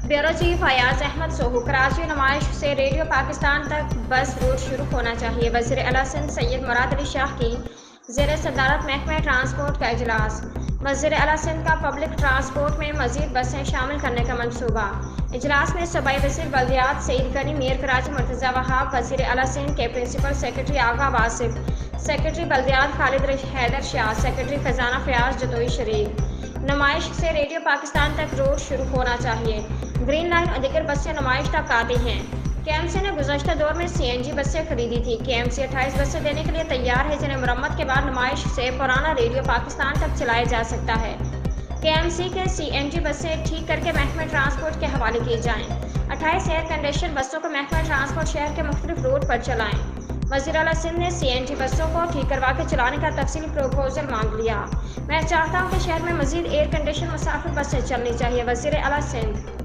Bureau chief Fayyaz Ahmed Sohu. Karachi नुमाइश से radio Pakistan तक बस रूट शुरू होना चाहिए। वज़ीर आला सिंध सैयद मुराद अली शाह की ज़ेर सदारत महकमा ट्रांसपोर्ट का इजलास। वज़ीर आला सिंध का पब्लिक ट्रांसपोर्ट में मज़ीद बसें शामिल करने का मंसूबा। इजलास में सूबाई वज़ीर बल्दियात सईद गनी, मेयर कराची मुर्तज़ा वहाब, वज़ीर आला सिंध के प्रिंसिपल सेक्रेटरी आगा वासिफ, सेक्रेटरी बल्दियात खालिद हैदर शाह, सेक्रेटरी खजाना फयाज जतोई शरीक। नुमाइश से रेडियो पाकिस्तान तक रूट शुरू होना चाहिए। ग्रीन लाइन और दीगर बसें नुमाइश तक आती हैं। केएमसी ने गुज़श्ता दौर में सीएनजी बसें खरीदी थी। केएमसी 28 बसें देने के लिए तैयार है, जिन्हें मुरम्मत के बाद नुमाइश से पुराना रेडियो पाकिस्तान तक चलाया जा सकता है। केएमसी के सीएनजी बसें ठीक करके महकमे ट्रांसपोर्ट के हवाले की जाएँ। 28 एयर कंडीशन बसों को महकमा ट्रांसपोर्ट शहर के मुख्तलिफ रूट पर चलाएँ। वज़ीर आला सिंध ने सीएनजी बसों को ठीक करवा के चलाने का तफसीली प्रपोजल मांग लिया। मैं चाहता हूँ कि शहर में मज़ीद एयर कंडीशन मुसाफिर बसें चलनी चाहिए। वज़ीर आला सिंध।